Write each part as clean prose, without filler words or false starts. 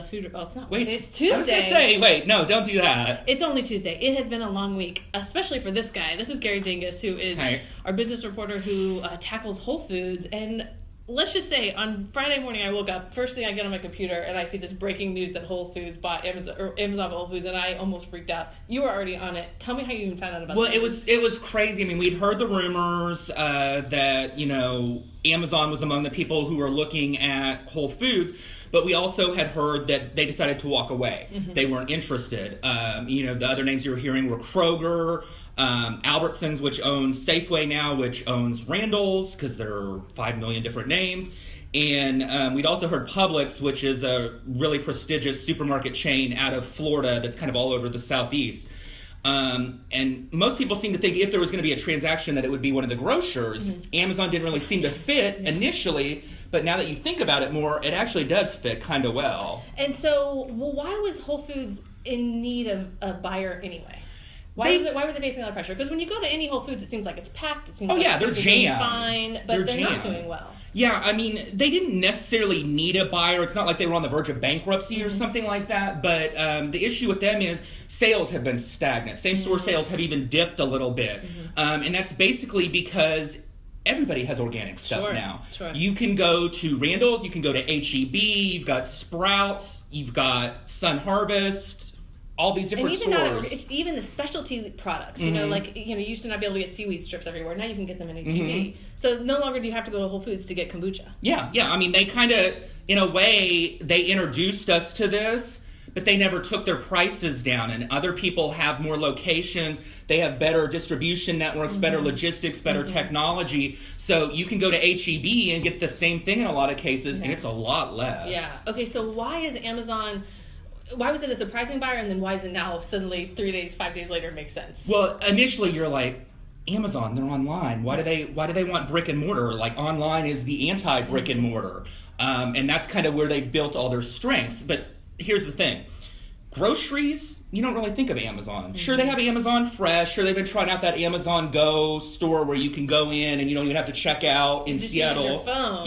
Food. Oh, it's not. Wait, it's Tuesday. I was gonna say, wait, no, don't do that. It's only Tuesday. It has been a long week, especially for this guy. This is Gary Dingus, who is our business reporter who tackles Whole Foods. And let's just say, on Friday morning, I woke up. First thing I get on my computer, and I see this breaking news that Whole Foods bought Amazon Whole Foods, and I almost freaked out. You were already on it. Tell me how you even found out about. Well, it was crazy. I mean, we'd heard the rumors that Amazon was among the people who were looking at Whole Foods. But we also had heard that they decided to walk away. Mm-hmm. They weren't interested. The other names you were hearing were Kroger, Albertsons, which owns Safeway now, which owns Randall's, because there are 5 million different names. And we'd also heard Publix, which is a really prestigious supermarket chain out of Florida that's kind of all over the Southeast. And most people seem to think if there was going to be a transaction that it would be one of the grocers. Mm-hmm. Amazon didn't really seem to fit initially. But now that you think about it more, it actually does fit kind of well. And so, why was Whole Foods in need of a buyer anyway? Why were they facing a lot of pressure? Because when you go to any Whole Foods, it seems like it's packed. It seems like they're jammed. Fine, but they're not doing well. Yeah, I mean, they didn't necessarily need a buyer. It's not like they were on the verge of bankruptcy or something like that. But the issue with them is sales have been stagnant. Same-store sales have even dipped a little bit. Mm-hmm. And that's basically because everybody has organic stuff now. Sure. You can go to Randall's, you can go to H-E-B, you've got Sprouts, you've got Sun Harvest, all these different stores. Even the specialty products, you used to not be able to get seaweed strips everywhere. Now you can get them in H-E-B. Mm-hmm. So no longer do you have to go to Whole Foods to get kombucha. Yeah. I mean, they kind of, in a way, they introduced us to this, but they never took their prices down. And other people have more locations. They have better distribution networks, better logistics, better technology. So you can go to H-E-B and get the same thing in a lot of cases, and it's a lot less. Yeah. Okay, so why is Amazon... Why was it a surprising buyer, and then why is it now suddenly 3 days, 5 days later makes sense? Well, initially you're like, Amazon, they're online. Why do they want brick and mortar? Like, online is the anti-brick and mortar. And that's kind of where they built all their strengths. But here's the thing. Groceries, you don't really think of Amazon. Mm-hmm. Sure, they have Amazon Fresh. Sure, they've been trying out that Amazon Go store where you can go in and you don't even have to check out in Seattle. Use your phone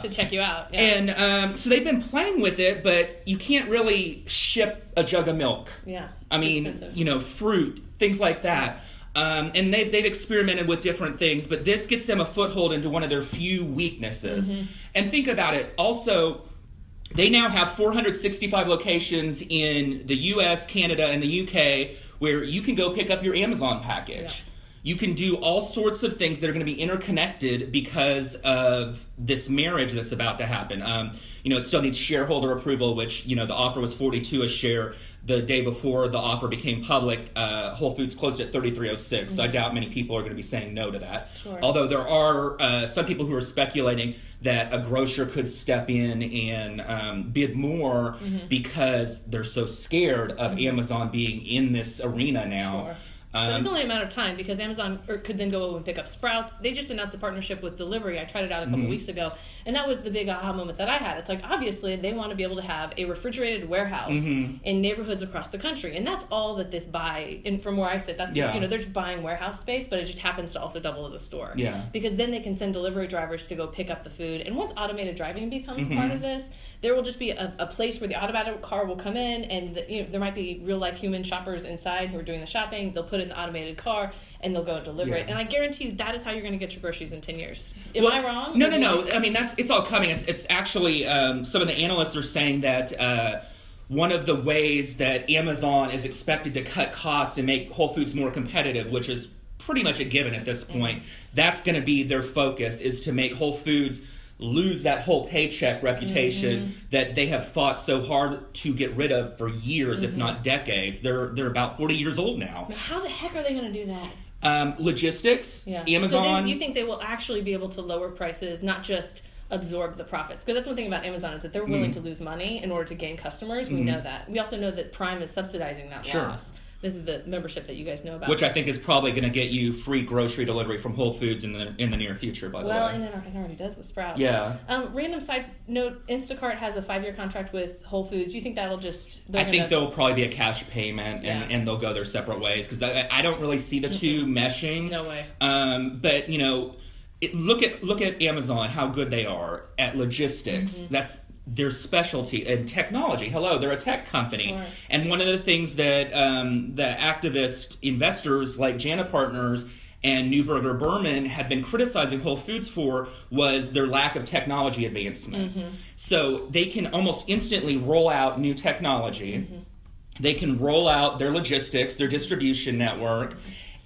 to check you out. Yeah. And so they've been playing with it, but you can't really ship a jug of milk. Yeah, I mean, expensive. Fruit, things like that. And they've experimented with different things, but this gets them a foothold into one of their few weaknesses. Mm-hmm. And think about it. Also, they now have 465 locations in the U.S., Canada, and the U.K. where you can go pick up your Amazon package. Yeah. You can do all sorts of things that are going to be interconnected because of this marriage that's about to happen. It still needs shareholder approval, which, the offer was $42 a share. The day before the offer became public, Whole Foods closed at $33.06. Mm-hmm. So I doubt many people are going to be saying no to that. Sure. Although there are some people who are speculating that a grocer could step in and bid more because they're so scared of Amazon being in this arena now. Sure. But it's only a matter of time because Amazon could then go and pick up Sprouts. They just announced a partnership with Delivery. I tried it out a couple weeks ago, and that was the big aha moment that I had. It's like, obviously, they want to be able to have a refrigerated warehouse in neighborhoods across the country, and that's all that this buy. And from where I sit, that's they're just buying warehouse space, but it just happens to also double as a store. Yeah. Because then they can send delivery drivers to go pick up the food, and once automated driving becomes part of this, there will just be a place where the automated car will come in, and there might be real life human shoppers inside who are doing the shopping. They'll put in the automated car and they'll go and deliver it. And I guarantee you that is how you're going to get your groceries in 10 years. Am I wrong? No. I mean, it's all coming. It's actually some of the analysts are saying that one of the ways that Amazon is expected to cut costs and make Whole Foods more competitive, which is pretty much a given at this point, that's going to be their focus, is to make Whole Foods lose that whole paycheck reputation that they have fought so hard to get rid of for years, if not decades. They're about 40 years old now. How the heck are they going to do that? Logistics, Amazon. So you think they will actually be able to lower prices, not just absorb the profits? Because that's one thing about Amazon is that they're willing to lose money in order to gain customers. We know that. We also know that Prime is subsidizing that loss. This is the membership that you guys know about. Which I think is probably going to get you free grocery delivery from Whole Foods in the near future, by the way. Well, and it already does with Sprouts. Yeah. Random side note, Instacart has a 5-year contract with Whole Foods. Do you think that'll just... I think there'll probably be a cash payment, and they'll go their separate ways, because I don't really see the two meshing. No way. But, look at Amazon, how good they are at logistics. their specialty in technology. Hello, they're a tech company. Sure. And one of the things that the activist investors like Jana Partners and Neuberger Berman had been criticizing Whole Foods for was their lack of technology advancements. So they can almost instantly roll out new technology. They can roll out their logistics, their distribution network.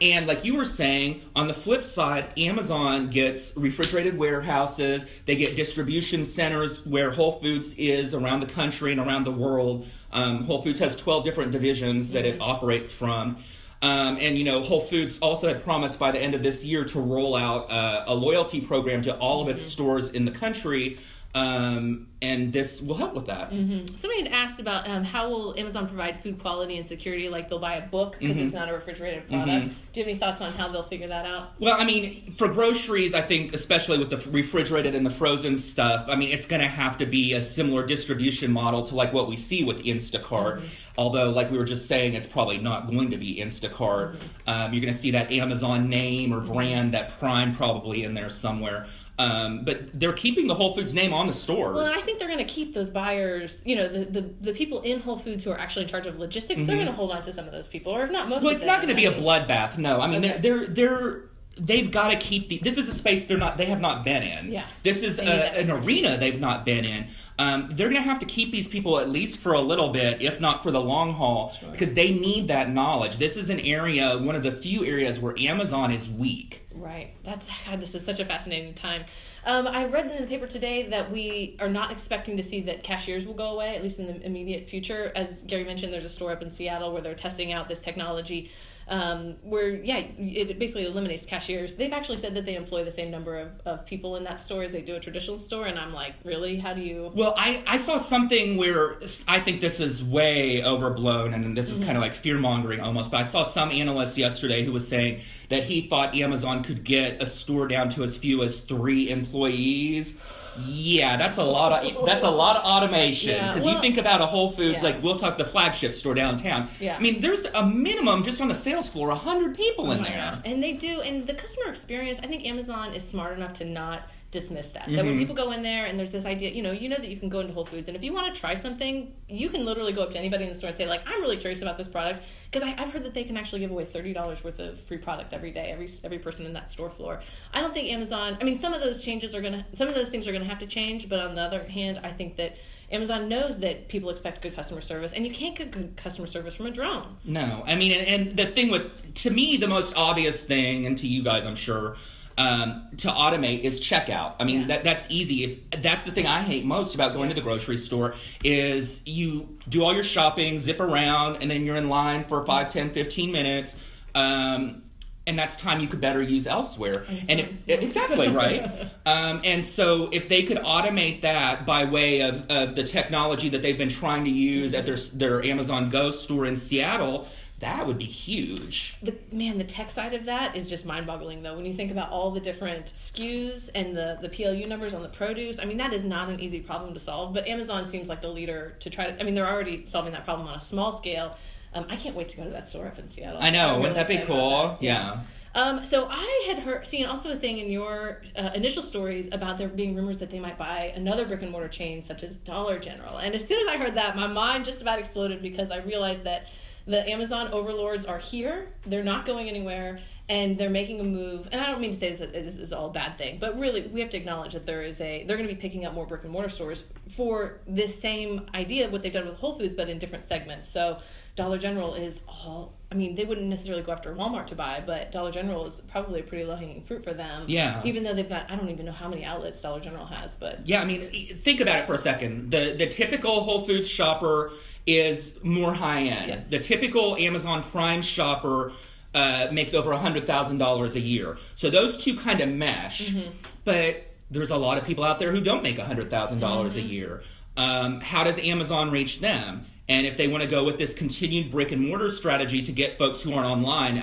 And like you were saying, on the flip side, Amazon gets refrigerated warehouses. They get distribution centers where Whole Foods is around the country and around the world. Whole Foods has 12 different divisions that it operates from. And, you know, Whole Foods also had promised by the end of this year to roll out a loyalty program to all of its stores in the country. And this will help with that. Somebody had asked about how will Amazon provide food quality and security, like they'll buy a book because it's not a refrigerated product. Do you have any thoughts on how they'll figure that out? Well, I mean, for groceries, I think, especially with the refrigerated and the frozen stuff, I mean, it's going to have to be a similar distribution model to like what we see with Instacart. Although, like we were just saying, it's probably not going to be Instacart. You're going to see that Amazon name or brand, that Prime probably in there somewhere. But they're keeping the Whole Foods name on the stores. Well, I think they're going to keep those buyers, you know, the people in Whole Foods who are actually in charge of logistics, they're going to hold on to some of those people, or if not most of them. Well, it's not going to be a bloodbath, no. I mean, they've got to keep this is a space they have not been in. Yeah. This is an arena they've not been in. They're going to have to keep these people at least for a little bit, if not for the long haul, because they need that knowledge. This is an area, one of the few areas where Amazon is weak. Right. This is such a fascinating time. I read in the paper today that we are not expecting to see that cashiers will go away, at least in the immediate future. As Gary mentioned, there's a store up in Seattle where they're testing out this technology where, it basically eliminates cashiers. They've actually said that they employ the same number of people in that store as they do a traditional store, and I'm like, really? How do you... Well, I saw something where I think this is way overblown, and this is kind of like fear-mongering almost, but I saw some analyst yesterday who was saying that he thought Amazon could get a store down to as few as 3 employees. Yeah, that's a lot of automation. Because you think about a Whole Foods, like we'll talk the flagship store downtown. I mean, there's a minimum just on the sales floor, 100 people in there. Gosh. And they do, and the customer experience, I think Amazon is smart enough to not dismiss that. That when people go in there and there's this idea, you know that you can go into Whole Foods, and if you want to try something, you can literally go up to anybody in the store and say, like, I'm really curious about this product, because I've heard that they can actually give away $30 worth of free product every day, every person in that store floor. I don't think Amazon, I mean, some of those things are gonna have to change, but on the other hand, I think that Amazon knows that people expect good customer service, and you can't get good customer service from a drone. No, I mean, and the thing to me, the most obvious thing, and to you guys, I'm sure, to automate is checkout. I mean, that's easy. That's the thing I hate most about going to the grocery store is you do all your shopping, zip around, and then you're in line for 5, 10, 15 minutes. And that's time you could better use elsewhere. And exactly, right? And so if they could automate that by way of the technology that they've been trying to use at their Amazon Go store in Seattle, that would be huge. The tech side of that is just mind-boggling, though. When you think about all the different SKUs and the PLU numbers on the produce, I mean, that is not an easy problem to solve. But Amazon seems like the leader to try to... I mean, they're already solving that problem on a small scale. I can't wait to go to that store up in Seattle. I know. Wouldn't that be cool? Yeah. So I had seen also a thing in your initial stories about there being rumors that they might buy another brick-and-mortar chain, such as Dollar General. And as soon as I heard that, my mind just about exploded, because I realized that the Amazon overlords are here. They're not going anywhere, and they're making a move. And I don't mean to say that this is all a bad thing, but really we have to acknowledge that they're going to be picking up more brick and mortar stores for this same idea of what they've done with Whole Foods, but in different segments. So Dollar General is they wouldn't necessarily go after Walmart to buy, but Dollar General is probably a pretty low-hanging fruit for them. Yeah. Even though they've got, I don't even know how many outlets Dollar General has, but... Yeah, I mean, think about it for a second. The typical Whole Foods shopper is more high-end. Yeah. The typical Amazon Prime shopper makes over $100,000 a year. So those two kind of mesh. But there's a lot of people out there who don't make $100,000 a year. How does Amazon reach them? And if they want to go with this continued brick-and-mortar strategy to get folks who aren't online,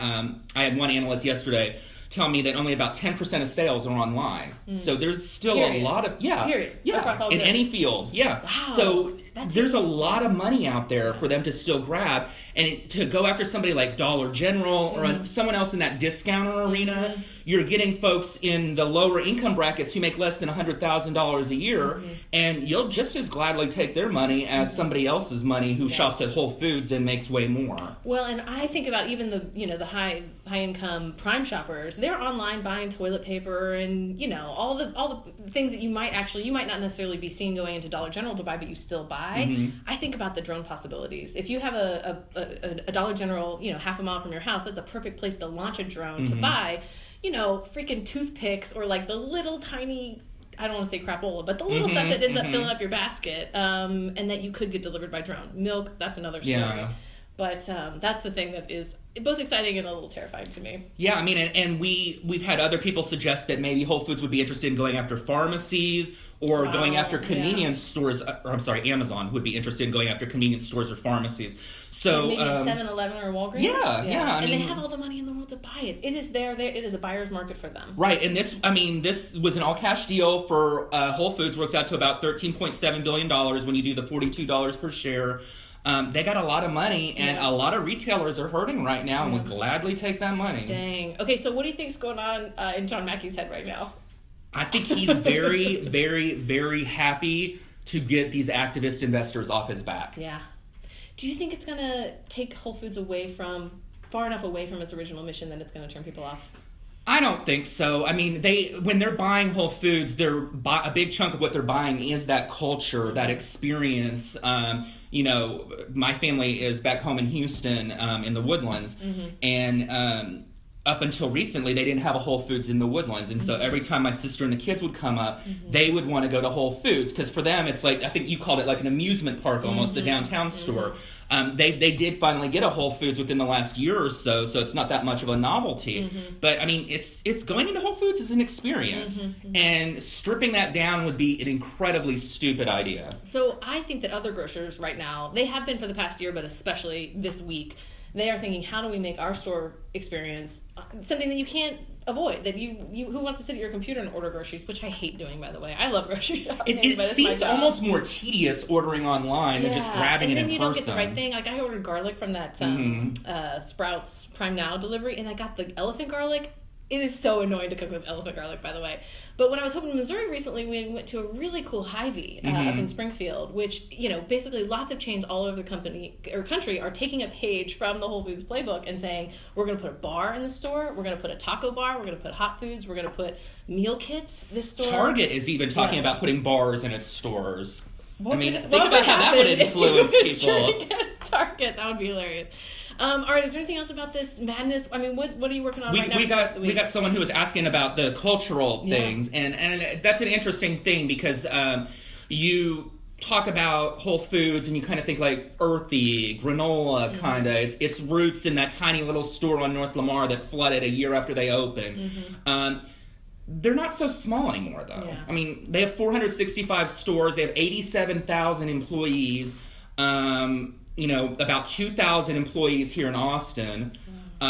I had one analyst yesterday tell me that only about 10% of sales are online. So there's still a lot of... Yeah. Period. Yeah. Across all in goods. any field. Yeah. Wow. So There's a lot of money out there for them to still grab, and to go after somebody like Dollar General or someone else in that discounter arena, you're getting folks in the lower income brackets who make less than $100,000 a year, and you'll just as gladly take their money as somebody else's money who shops at Whole Foods and makes way more. Well, and I think about even the high income prime shoppers. They're online buying toilet paper and all the things that you might not necessarily be seen going into Dollar General to buy, but you still buy. I think about the drone possibilities. If you have a Dollar General, half a mile from your house, that's a perfect place to launch a drone to buy, freaking toothpicks or like the little tiny, I don't want to say crapola, but the little stuff that ends up filling up your basket, and that you could get delivered by drone. Milk, that's another story. Yeah. But that's the thing that is both exciting and a little terrifying to me. Yeah, I mean, and we've had other people suggest that maybe Whole Foods would be interested in going after pharmacies or going after convenience stores. Or I'm sorry, Amazon would be interested in going after convenience stores or pharmacies. So like maybe a 7-Eleven or Walgreens. Yeah. I mean, they have all the money in the world to buy it. It is there. It is a buyer's market for them. Right, and this was an all-cash deal for Whole Foods. Works out to about $13.7 billion when you do the $42 per share. They got a lot of money, and a lot of retailers are hurting right now and would gladly take that money. Dang. Okay, so what do you think's going on in John Mackey's head right now? I think he's very, very, very happy to get these activist investors off his back. Yeah. Do you think it's going to take Whole Foods far enough away from its original mission that it's going to turn people off? I don't think so. I mean, when they're buying Whole Foods, a big chunk of what they're buying is that culture, that experience. My family is back home in Houston, in the Woodlands, and up until recently, they didn't have a Whole Foods in the Woodlands, and so every time my sister and the kids would come up, they would want to go to Whole Foods, because for them, it's like, I think you called it like an amusement park almost, the downtown store. They did finally get a Whole Foods within the last year or so it's not that much of a novelty. But I mean, it's going into Whole Foods is an experience, and stripping that down would be an incredibly stupid idea. So I think that other grocers right now, they have been for the past year, but especially this week, they are thinking, how do we make our store experience something that you can't avoid, that you who wants to sit at your computer and order groceries, which I hate doing, by the way. I love grocery shopping. It seems almost more tedious ordering online than just grabbing it in person. And then you don't get the right thing. Like, I ordered garlic from that Sprouts Prime Now delivery, and I got the elephant garlic. It is so annoying to cook with elephant garlic, by the way. But when I was home in Missouri recently, we went to a really cool Hy-Vee up in Springfield, which, basically lots of chains all over the country are taking a page from the Whole Foods playbook and saying, we're going to put a bar in the store, we're going to put a taco bar, we're going to put hot foods, we're going to put meal kits. This store. Target is even talking about putting bars in its stores. Think about how that would influence people. Target, that would be hilarious. All right, is there anything else about this madness? I mean, what are you working on right now? We got someone who was asking about the cultural things, and that's an interesting thing, because you talk about Whole Foods and you kind of think like earthy, granola kind of. Its roots in that tiny little store on North Lamar that flooded a year after they opened. They're not so small anymore, though. Yeah. I mean, they have 465 stores. They have 87,000 employees. About 2,000 employees here in Austin. We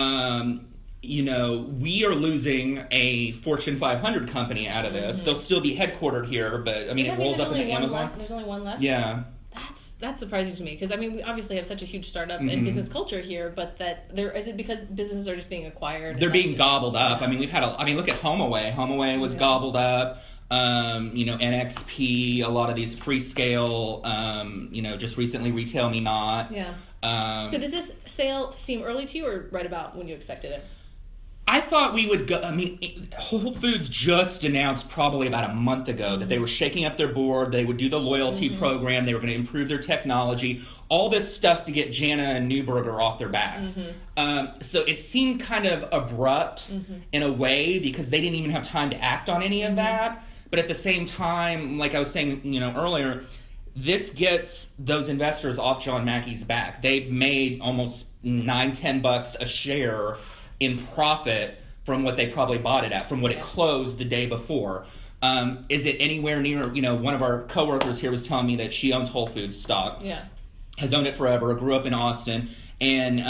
are losing a Fortune 500 company out of this. They'll still be headquartered here, but I mean, it rolls up into Amazon. There's only one left? Yeah. That's surprising to me, because I mean, we obviously have such a huge startup and business culture here, but is it because businesses are just being acquired? They're being gobbled up. I mean, look at HomeAway. HomeAway was gobbled up. NXP, a lot of these Freescale, just recently Retail Me Not. Yeah. So does this sale seem early to you, or right about when you expected it? I thought we would go. I mean, Whole Foods just announced probably about a month ago that they were shaking up their board. They would do the loyalty program. They were going to improve their technology. All this stuff to get Jana and Newberger off their backs. So it seemed kind of abrupt in a way, because they didn't even have time to act on any of that. But at the same time, like I was saying, earlier, this gets those investors off John Mackey's back. They've made almost $9-10 a share in profit from what they probably bought it at, from what it closed the day before. Is it anywhere near? One of our coworkers here was telling me that she owns Whole Foods stock. Yeah, has owned it forever. Grew up in Austin, and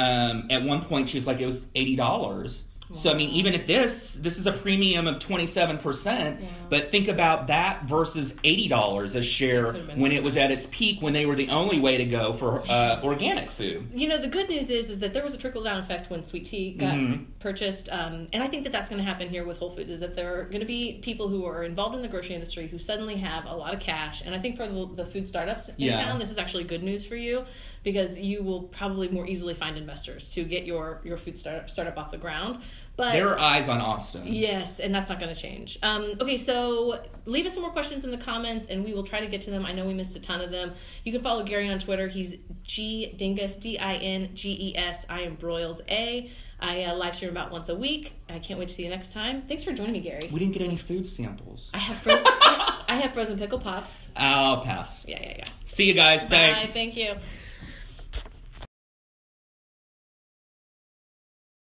at one point she was like, it was $80. So, I mean, even at this is a premium of 27%, but think about that versus $80 a share when it was at its peak, when they were the only way to go for organic food. You know, the good news is that there was a trickle-down effect when sweet tea got purchased, and I think that that's going to happen here with Whole Foods, is that there are going to be people who are involved in the grocery industry who suddenly have a lot of cash, and I think for the food startups in town, this is actually good news for you, because you will probably more easily find investors to get your food startup off the ground. But there are eyes on Austin. Yes, and that's not going to change. Okay, so leave us some more questions in the comments, and we will try to get to them. I know we missed a ton of them. You can follow Gary on Twitter. He's GDingus, DINGES. I am Broyles A. I live stream about once a week. I can't wait to see you next time. Thanks for joining me, Gary. We didn't get any food samples. I have frozen pickle pops. I'll pass. Yeah. See you guys. Thanks. Bye. Thank you.